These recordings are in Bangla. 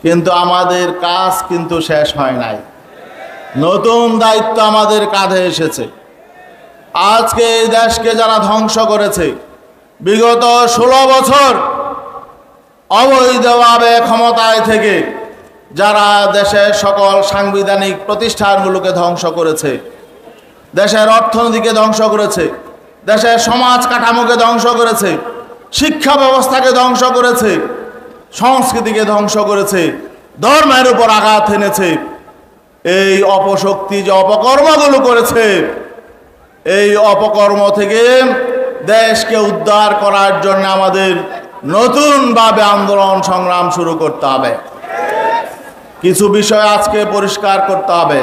কিন্তু আমাদের কাজ কিন্তু শেষ হয় নাই। নতুন দায়িত্ব আমাদের কাঁধে এসেছে। আজকে এই দেশকে যারা ধ্বংস করেছে, বিগত 16 বছর অবৈধভাবে ক্ষমতায় থেকে যারা দেশের সকল সাংবিধানিক প্রতিষ্ঠানগুলোকে ধ্বংস করেছে, দেশের অর্থনীতিকে ধ্বংস করেছে, দেশের সমাজ কাঠামোকে ধ্বংস করেছে, শিক্ষা ব্যবস্থাকে ধ্বংস করেছে, সংস্কৃতিকে ধ্বংস করেছে, ধর্মের উপর আঘাত এনেছে, এই অপশক্তি যে অপকর্মগুলো করেছে, এই অপকর্ম থেকে দেশকে উদ্ধার করার জন্য আমাদের নতুনভাবে আন্দোলন সংগ্রাম শুরু করতে হবে। কিছু বিষয় আজকে পরিষ্কার করতে হবে।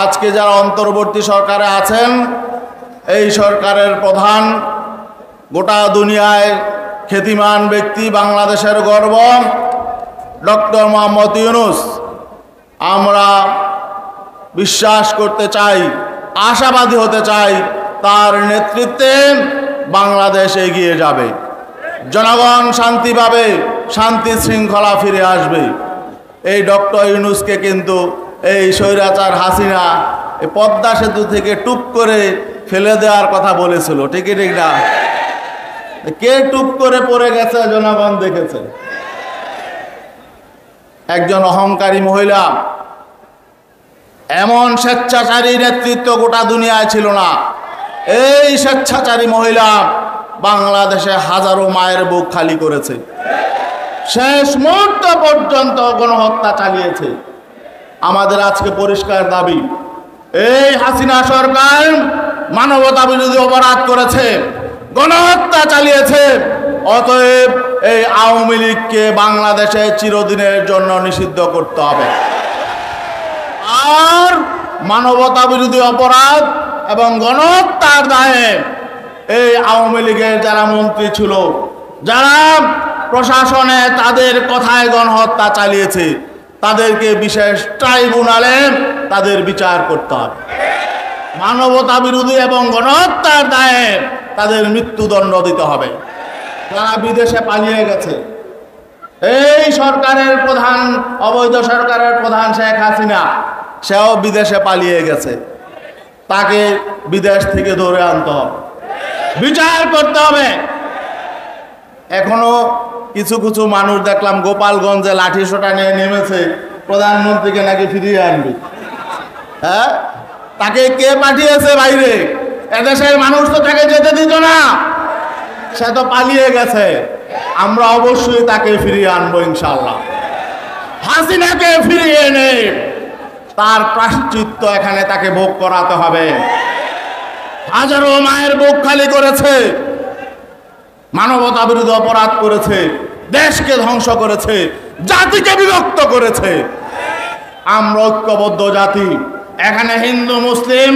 আজকে যারা অন্তর্বর্তী সরকারে আছেন, এই সরকারের প্রধান গোটা দুনিয়ায় খ্যাতিমান ব্যক্তি, বাংলাদেশের গর্ব ডক্টর মোহাম্মদ ইউনূস। আমরা বিশ্বাস করতে চাই, আশাবাদী হতে চাই, তার নেতৃত্বে বাংলাদেশ এগিয়ে যাবে, জনগণ শান্তি পাবে, শান্তি শৃঙ্খলা ফিরে আসবে। এই ডক্টর ইউনূসকে কিন্তু এই স্বৈরাচার হাসিনা এই পদ্মা সেতু থেকে টুপ করে ফেলে দেওয়ার কথা বলেছিল, ঠিক না? কে টুপ করে পড়ে গেছে জনগণ দেখেছে। একজন অহংকারী মহিলা, এমন স্বেচ্ছাচারী নেতৃত্ব গোটা দুনিয়ায় ছিল না। এই স্বেচ্ছাচারী মহিলা বাংলাদেশে হাজারো মায়ের বুক খালি করেছে, শেষ মুহূর্ত পর্যন্ত গণহত্যা চালিয়েছে। আমাদের আজকে পরিষ্কার দাবি, এই হাসিনা সরকার মানবতা বিরোধী অপরাধ করেছে, গণহত্যা চালিয়েছে। অতএব এই আওয়ামী লীগকে বাংলাদেশে চিরদিনের জন্য নিষিদ্ধ করতে হবে। আর মানবতা বিরোধী অপরাধ এবং গণহত্যার দায়ে এই আওয়ামী লীগের যারা মন্ত্রী ছিল, যারা প্রশাসনে তাদের কথায় গণহত্যা চালিয়েছে, তাদেরকে বিশেষ ট্রাইব্যুনালে তাদের বিচার করতে হবে। মানবতা বিরোধী এবং গণহত্যার দায়ে তাদের মৃত্যুদণ্ড দিতে হবে। যারা বিদেশে পালিয়ে গেছে, এই সরকারের প্রধান, অবৈধ সরকারের প্রধান শেখ হাসিনা, সেও বিদেশে পালিয়ে গেছে, তাকে বিদেশ থেকে ধরে আনতে হবে, বিচার করতে হবে। এখনো কিছু কিছু মানুষ দেখলাম গোপালগঞ্জে লাঠি সোটা নিয়ে নেমেছে, প্রধানমন্ত্রীকে নাকি ফিরিয়ে আনবে। হ্যাঁ, তাকে কে পাঠিয়েছে বাইরে? এদেশের মানুষ তো তাকে যেতে দিত না, সে তো পালিয়ে গেছে। আমরা অবশ্যই তাকে ফিরিয়ে আনবো ইনশাআল্লাহ। হাসিনাকে ফিরিয়ে এনে তার প্রায়শ্চিত্ত এখানে তাকে ভোগ করাতে হবে। হাজারো মায়ের বুক খালি করেছে, মানবতা বিরোধী অপরাধ করেছে, দেশকে ধ্বংস করেছে, জাতিকে বিভক্ত করেছে। আমরা ঐক্যবদ্ধ জাতি। এখানে হিন্দু, মুসলিম,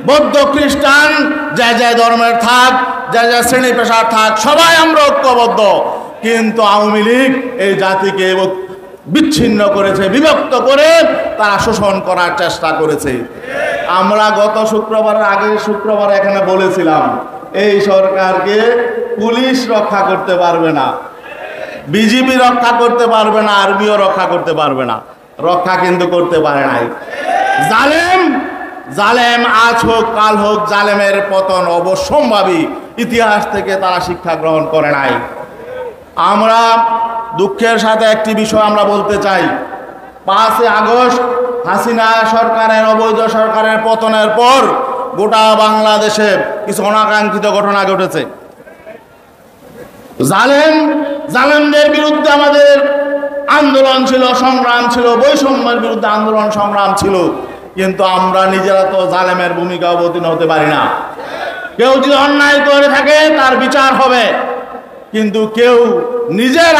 বৌদ্ধ, খ্রিস্টান, যে যে ধর্মের থাক, যে যে শ্রেণী পেশার থাক, সবাই আমরা ঐক্যবদ্ধ। কিন্তু আওয়ামী লীগ এই জাতিকে বিচ্ছিন্ন করেছে, বিভক্ত করে তারা শোষণ করার চেষ্টা করেছে। আমরা গত শুক্রবারের আগের শুক্রবার এখানে বলেছিলাম, এই সরকারকে পুলিশ রক্ষা করতে পারবে না, বিজিবি রক্ষা করতে পারবে না, আর্মিও রক্ষা করতে পারবে না। রক্ষা কিন্তু করতে পারে নাই। জালেম আজ হোক কাল হোক, জালেমের পতন অবশ্যম্ভাবী। ইতিহাস থেকে তারা শিক্ষা গ্রহণ করে নাই। আমরা দুঃখের সাথে একটি বিষয় আমরা বলতে চাই, 5 আগস্ট হাসিনা সরকারের, অবৈধ সরকারের পতনের পর গোটা বাংলাদেশে কিছু অনাকাঙ্ক্ষিত ঘটনা ঘটেছে। জালেমদের বিরুদ্ধে আমাদের আন্দোলন ছিল, সংগ্রাম ছিল, বৈষম্যের বিরুদ্ধে আন্দোলন সংগ্রাম ছিল। কিন্তু আমরা নিজেরা তো জালেমের ভূমিকা অবতীর্ণ হতে পারি না। কেউ যদি অন্যায় করে থাকে তার বিচার হবে, কিন্তু কেউ নিজের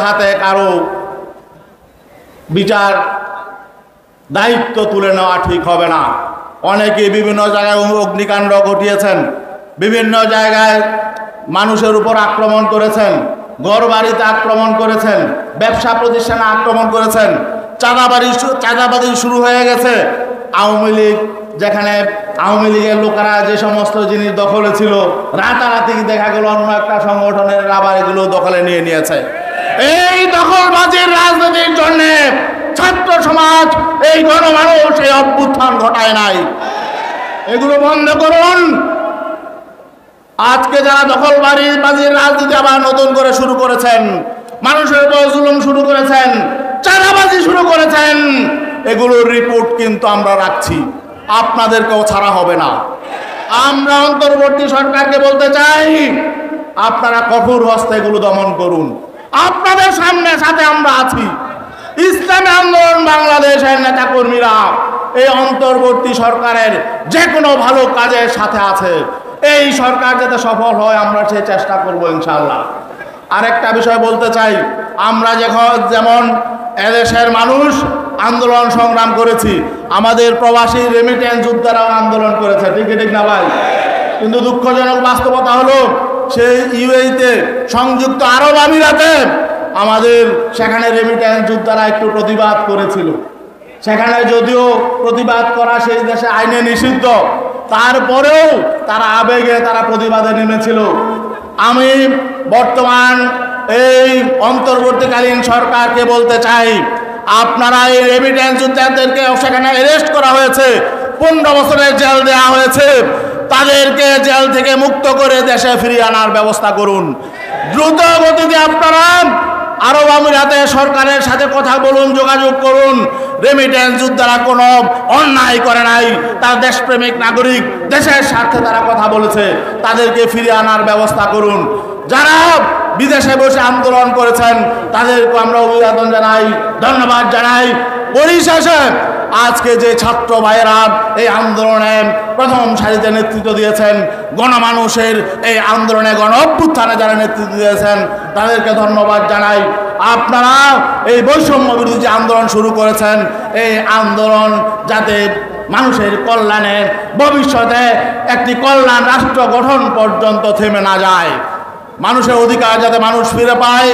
হাতে কারো বিচার দায়িত্ব তুলে নেওয়া ঠিক হবে না। অনেকে বিভিন্ন জায়গায় অগ্নিকাণ্ড ঘটিয়েছেন, বিভিন্ন জায়গায় মানুষের উপর আক্রমণ করেছেন, ঘরবাড়িতে আক্রমণ করেছেন, ব্যবসা প্রতিষ্ঠানে আক্রমণ করেছেন, চাঁদাবাজি শুরু হয়ে গেছে। আওয়ামী লীগ, যেখানে আওয়ামী লীগের লোকেরা যে সমস্ত জিনিস দখলে ছিল, রাতারাতি দেখা গেল অন্য একটা সংগঠনের আবার এগুলো দখলে নিয়ে নিয়েছে। এই দখলবাজির সমাজ, এই গণমানুষ এই অভ্যুত্থান ঘটায় নাই। এগুলো বন্ধ করুন। আজকে যারা দখলবাজির রাজনীতি আবার নতুন করে শুরু করেছেন, মানুষের উপর জুলুম শুরু করেছেন, চাঁদাবাজি শুরু করেছেন, এগুলোর রিপোর্ট কিন্তু আমরা রাখছি, আপনাদেরকেও ছাড়া হবে না। আমরা অন্তর্বর্তী সরকারকে বলতে চাই, আপনারা কঠোর হস্তে এগুলো দমন করুন। আপনাদের সাথে আমরা আছি। ইসলামী আন্দোলন বাংলাদেশের নেতাকর্মীরা এই অন্তর্বর্তী সরকারের যে কোনো ভালো কাজের সাথে আছে। এই সরকার যাতে সফল হয় আমরা সেই চেষ্টা করব ইনশাআল্লাহ। আরেকটা বিষয় বলতে চাই, আমরা যেমন এদেশের মানুষ আন্দোলন সংগ্রাম করেছি, আমাদের প্রবাসী রেমিটেন্স যোদ্ধারাও আন্দোলন করেছে, ঠিক না ভাই? কিন্তু দুঃখজনক বাস্তবতা হলো সেই ইউএইতে সংযুক্ত আরব আমিরাতে আমাদের সেখানে রেমিটেন্স যোদ্ধারা একটু প্রতিবাদ করেছিল। সেখানে যদিও প্রতিবাদ করা সেই দেশে আইনে নিষিদ্ধ, তারপরেও তারা আবেগে তারা প্রতিবাদে নেমেছিল। আমি বর্তমান এই অন্তর্বর্তীকালীন সরকারকে বলতে চাই, আপনারা এই রেমিটেন্স যোদ্ধাদেরকে সেখানে অ্যারেস্ট করা হয়েছে, 15 বছরের জেল দেওয়া হয়েছে, তাদেরকে জেল থেকে মুক্ত করে দেশে ফিরিয়ে আনার ব্যবস্থা করুন। দ্রুত গতিতে আপনারা আরব আমিরাতে সরকারের সাথে কথা বলুন, যোগাযোগ করুন। রেমিটেন্স যোদ্ধারা কোনো অন্যায় করে নাই, তার দেশপ্রেমিক নাগরিক, দেশের স্বার্থে তারা কথা বলেছে, তাদেরকে ফিরিয়ে আনার ব্যবস্থা করুন। যারা বিদেশে বসে আন্দোলন করেছেন তাদেরকে আমরা অভিবাদন জানাই, ধন্যবাদ জানাই। পরিশেষে আজকে যে ছাত্র ভাইয়েরা এই আন্দোলনে প্রথম সারিতে নেতৃত্ব দিয়েছেন, গণমানুষের এই আন্দোলনে গণ অভ্যুত্থানে যারা নেতৃত্ব দিয়েছেন তাদেরকে ধন্যবাদ জানাই। আপনারা এই বৈষম্য বিরোধী আন্দোলন শুরু করেছেন, এই আন্দোলন যাতে মানুষের কল্যাণে ভবিষ্যতে একটি কল্যাণ রাষ্ট্র গঠন পর্যন্ত থেমে না যায়, মানুষের অধিকার যাতে মানুষ ফিরে পায়,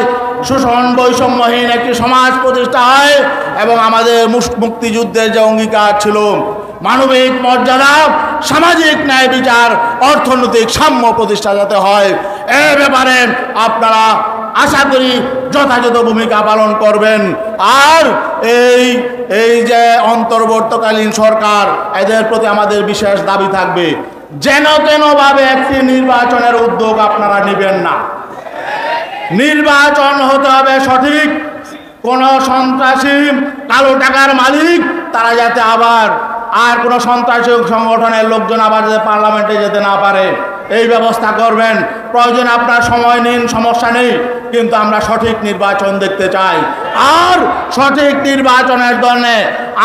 শোষণ বৈষম্যহীন একটি সমাজ প্রতিষ্ঠা হয় এবং আমাদের মুক্তিযুদ্ধের যে অঙ্গীকার ছিল মানবিক মর্যাদা, সামাজিক ন্যায় বিচার, অর্থনৈতিক সাম্য প্রতিষ্ঠা যাতে হয়, এ ব্যাপারে আপনারা আশা করি যথাযথ ভূমিকা পালন করবেন। আর এই যে অন্তর্বর্তীকালীন সরকার, এদের প্রতি আমাদের বিশেষ দাবি থাকবে, যেন তেনভাবে একটি নির্বাচনের উদ্যোগ আপনারা নেবেন না। নির্বাচন হতে হবে সঠিক। কোন সন্ত্রাসী, কালো টাকার মালিক তারা যাতে আবার আর কোন সন্ত্রাসী সংগঠনের লোকজন আবার যাতে পার্লামেন্টে যেতে না পারে, এই ব্যবস্থা করবেন। প্রয়োজন আপনার সময় নিন, সমস্যা নেই, কিন্তু আমরা সঠিক নির্বাচন দেখতে চাই। আর সঠিক নির্বাচনের জন্য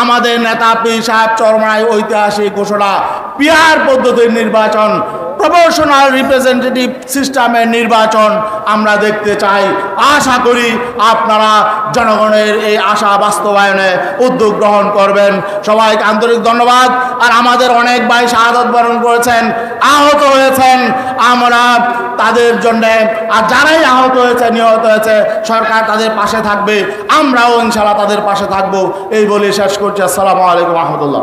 আমাদের নেতা পীর সাহেব চরমনাই ঐতিহাসিক ঘোষণা, পিআর পদ্ধতির নির্বাচন, প্রপোর্শনাল রিপ্রেজেন্টেটিভ সিস্টেমের নির্বাচন আমরা দেখতে চাই। আশা করি আপনারা জনগণের এই আশা বাস্তবায়নে উদ্যোগ গ্রহণ করবেন। সবাইকে আন্তরিক ধন্যবাদ। আর আমাদের অনেক ভাই শাহাদত বরণ করেছেন, আহত হয়েছেন, আমরা তাদের জন্যে, আর যারাই আহত হয়েছে, নিহত হয়েছে, সরকার তাদের পাশে থাকবে, আমরাও ইনশাআল্লাহ তাদের পাশে থাকবো। এই বলে শেষ করছি। আসসালামু আলাইকুম রহমতুল্লাহ।